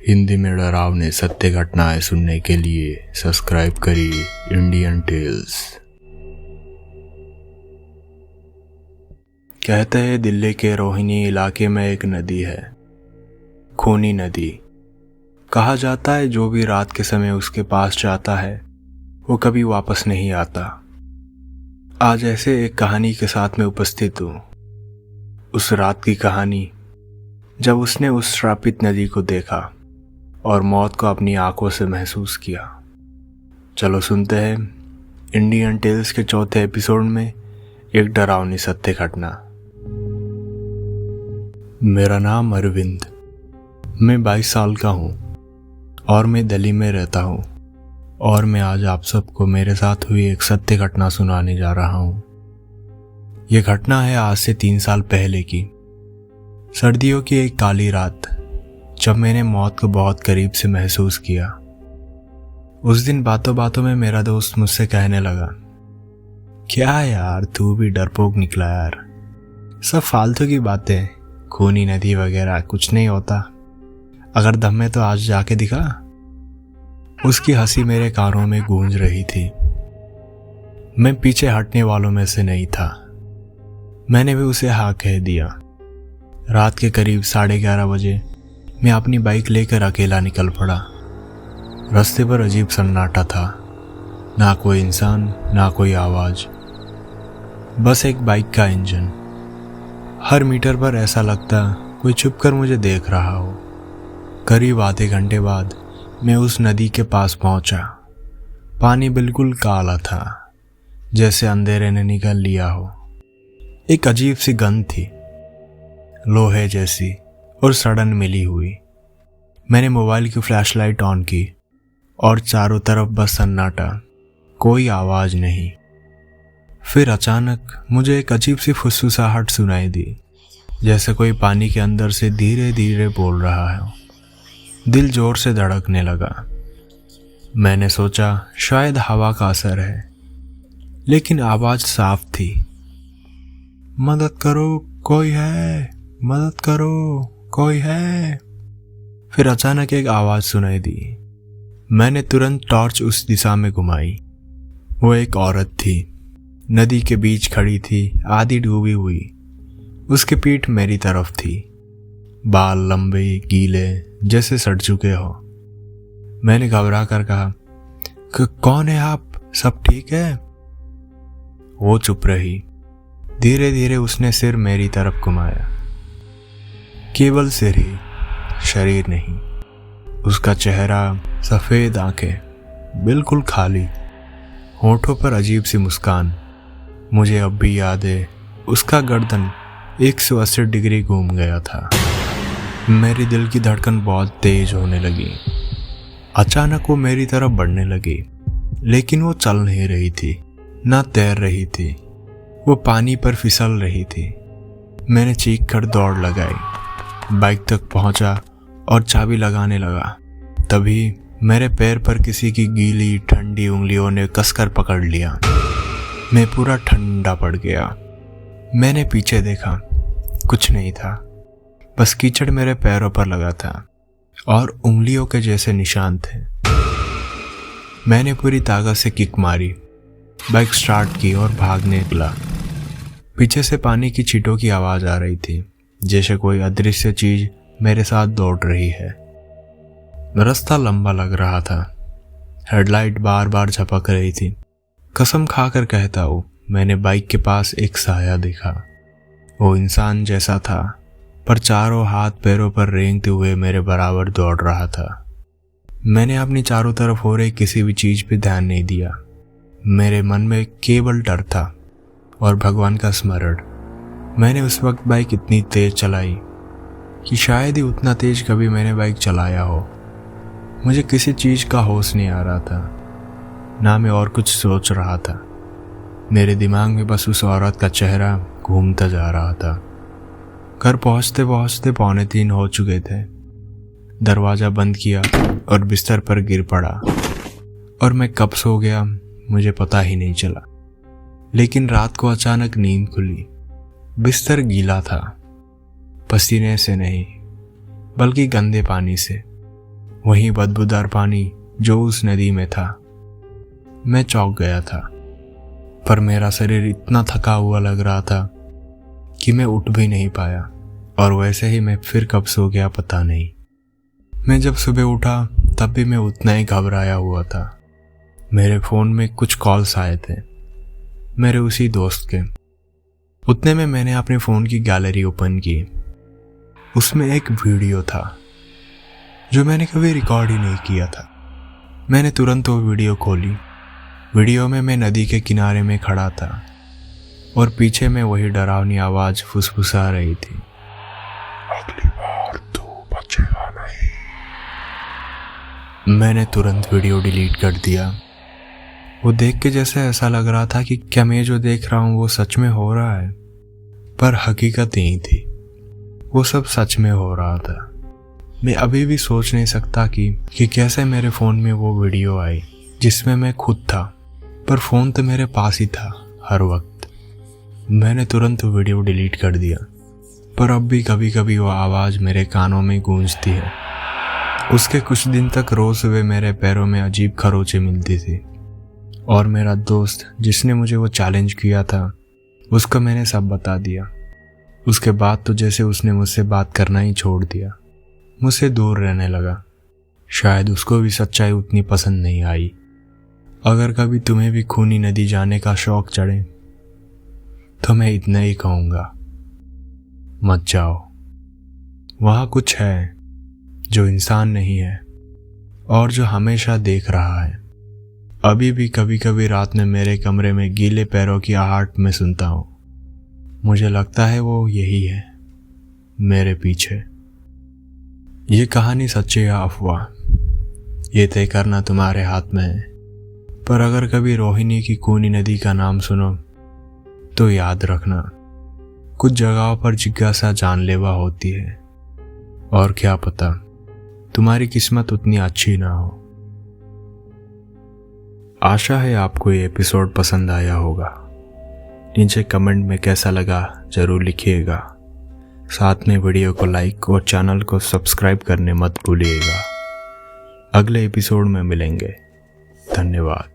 हिंदी में डरावने सत्य घटनाएं सुनने के लिए सब्सक्राइब करिए इंडियन टेल्स। कहते हैं दिल्ली के रोहिणी इलाके में एक नदी है, खूनी नदी। कहा जाता है जो भी रात के समय उसके पास जाता है वो कभी वापस नहीं आता। आज ऐसे एक कहानी के साथ में उपस्थित हूँ। उस रात की कहानी जब उसने उस श्रापित नदी को देखा और मौत को अपनी आंखों से महसूस किया। चलो सुनते हैं इंडियन टेल्स के चौथे एपिसोड में एक डरावनी सत्य घटना। मेरा नाम अरविंद, मैं 22 साल का हूँ और मैं दिल्ली में रहता हूँ और मैं आज आप सबको मेरे साथ हुई एक सत्य घटना सुनाने जा रहा हूँ। यह घटना है आज से 3 साल पहले की। सर्दियों की एक काली रात जब मैंने मौत को बहुत करीब से महसूस किया। उस दिन बातों बातों में मेरा दोस्त मुझसे कहने लगा, क्या यार तू भी डरपोक निकला यार, सब फालतू की बातें, खूनी नदी वगैरह कुछ नहीं होता, अगर दम है तो आज जाके दिखा। उसकी हंसी मेरे कानों में गूंज रही थी। मैं पीछे हटने वालों में से नहीं था। मैंने भी उसे हाँ कह दिया। रात के करीब 11:30 बजे मैं अपनी बाइक लेकर अकेला निकल पड़ा। रास्ते पर अजीब सन्नाटा था, ना कोई इंसान ना कोई आवाज, बस एक बाइक का इंजन। हर मीटर पर ऐसा लगता कोई छुप कर मुझे देख रहा हो। करीब आधे घंटे बाद मैं उस नदी के पास पहुंचा। पानी बिल्कुल काला था, जैसे अंधेरे ने निगल लिया हो। एक अजीब सी गंध थी, लोहे जैसी और सड़न मिली हुई। मैंने मोबाइल की फ्लैशलाइट ऑन की और चारों तरफ बस सन्नाटा, कोई आवाज नहीं। फिर अचानक मुझे एक अजीब सी फुसफुसाहट सुनाई दी, जैसे कोई पानी के अंदर से धीरे धीरे बोल रहा है। दिल जोर से धड़कने लगा। मैंने सोचा शायद हवा का असर है, लेकिन आवाज साफ थी, मदद करो कोई है, मदद करो कोई है। फिर अचानक एक आवाज सुनाई दी। मैंने तुरंत टॉर्च उस दिशा में घुमाई। वो एक औरत थी, नदी के बीच खड़ी थी, आधी डूबी हुई। उसकी पीठ मेरी तरफ थी, बाल लंबे गीले जैसे सड़ चुके हो। मैंने घबरा कर कहा, कौन है आप, सब ठीक है? वो चुप रही। धीरे धीरे उसने सिर मेरी तरफ घुमाया, केवल सिर ही, शरीर नहीं। उसका चेहरा, सफेद आंखें, बिल्कुल खाली, होठों पर अजीब सी मुस्कान। मुझे अब भी याद है उसका गर्दन 180 डिग्री घूम गया था। मेरी दिल की धड़कन बहुत तेज होने लगी। अचानक वो मेरी तरफ बढ़ने लगी, लेकिन वो चल नहीं रही थी, ना तैर रही थी, वो पानी पर फिसल रही थी। मैंने चीख कर दौड़ लगाई, बाइक तक पहुंचा और चाबी लगाने लगा। तभी मेरे पैर पर किसी की गीली ठंडी उंगलियों ने कसकर पकड़ लिया। मैं पूरा ठंडा पड़ गया। मैंने पीछे देखा, कुछ नहीं था, बस कीचड़ मेरे पैरों पर लगा था और उंगलियों के जैसे निशान थे। मैंने पूरी ताकत से किक मारी, बाइक स्टार्ट की और भागने निकला। पीछे से पानी की छींटों की आवाज आ रही थी, जैसे कोई अदृश्य चीज मेरे साथ दौड़ रही है। रास्ता लंबा लग रहा था, हेडलाइट बार बार झपक रही थी। कसम खाकर कहता हूँ, मैंने बाइक के पास एक साया देखा। वो इंसान जैसा था, पर चारों हाथ पैरों पर रेंगते हुए मेरे बराबर दौड़ रहा था। मैंने अपनी चारों तरफ हो रही किसी भी चीज पे ध्यान नहीं दिया। मेरे मन में केवल डर था और भगवान का स्मरण। मैंने उस वक्त बाइक इतनी तेज चलाई कि शायद ही उतना तेज कभी मैंने बाइक चलाया हो। मुझे किसी चीज का होश नहीं आ रहा था, ना मैं और कुछ सोच रहा था। मेरे दिमाग में बस उस औरत का चेहरा घूमता जा रहा था। घर पहुंचते पहुंचते 2:45 हो चुके थे। दरवाजा बंद किया और बिस्तर पर गिर पड़ा और मैं कब सो गया मुझे पता ही नहीं चला। लेकिन रात को अचानक नींद खुली। बिस्तर गीला था, पसीने से नहीं बल्कि गंदे पानी से। वही बदबूदार पानी जो उस नदी में था। मैं चौंक गया था, पर मेरा शरीर इतना थका हुआ लग रहा था कि मैं उठ भी नहीं पाया, और वैसे ही मैं फिर कब सो गया पता नहीं। मैं जब सुबह उठा तब भी मैं उतना ही घबराया हुआ था। मेरे फ़ोन में कुछ कॉल्स आए थे, मेरे उसी दोस्त के। उतने में मैंने अपने फ़ोन की गैलरी ओपन की। उसमें एक वीडियो था जो मैंने कभी रिकॉर्ड ही नहीं किया था। मैंने तुरंत वो वीडियो खोली। वीडियो में मैं नदी के किनारे में खड़ा था और पीछे में वही डरावनी आवाज़ फुसफुसा रही थी, अगली बार तू बचेगा नहीं। मैंने तुरंत वीडियो डिलीट कर दिया। वो देख के जैसे ऐसा लग रहा था कि क्या मैं जो देख रहा हूँ वो सच में हो रहा है, पर हकीकत यही थी, वो सब सच में हो रहा था। मैं अभी भी सोच नहीं सकता कि कैसे मेरे फ़ोन में वो वीडियो आई जिसमें मैं खुद था, पर फ़ोन तो मेरे पास ही था हर वक्त। मैंने तुरंत वो वीडियो डिलीट कर दिया, पर अब भी कभी कभी वो आवाज़ मेरे कानों में गूंजती है। उसके कुछ दिन तक रोज़ सुबह मेरे पैरों में अजीब खरोंचें मिलती थी, और मेरा दोस्त जिसने मुझे वो चैलेंज किया था उसको मैंने सब बता दिया। उसके बाद तो जैसे उसने मुझसे बात करना ही छोड़ दिया, मुझसे दूर रहने लगा। शायद उसको भी सच्चाई उतनी पसंद नहीं आई। अगर कभी तुम्हें भी खूनी नदी जाने का शौक चढ़े तो मैं इतना ही कहूँगा, मत जाओ। वहाँ कुछ है जो इंसान नहीं है और जो हमेशा देख रहा है। अभी भी कभी कभी रात में मेरे कमरे में गीले पैरों की आहट में सुनता हूँ। मुझे लगता है वो यही है मेरे पीछे। ये कहानी सच्ची या अफवाह, ये तय करना तुम्हारे हाथ में है। पर अगर कभी रोहिणी की खूनी नदी का नाम सुनो तो याद रखना, कुछ जगहों पर जिज्ञासा जानलेवा होती है, और क्या पता तुम्हारी किस्मत उतनी अच्छी ना हो। आशा है आपको ये एपिसोड पसंद आया होगा। नीचे कमेंट में कैसा लगा ज़रूर लिखिएगा। साथ में वीडियो को लाइक और चैनल को सब्सक्राइब करने मत भूलिएगा। अगले एपिसोड में मिलेंगे। धन्यवाद।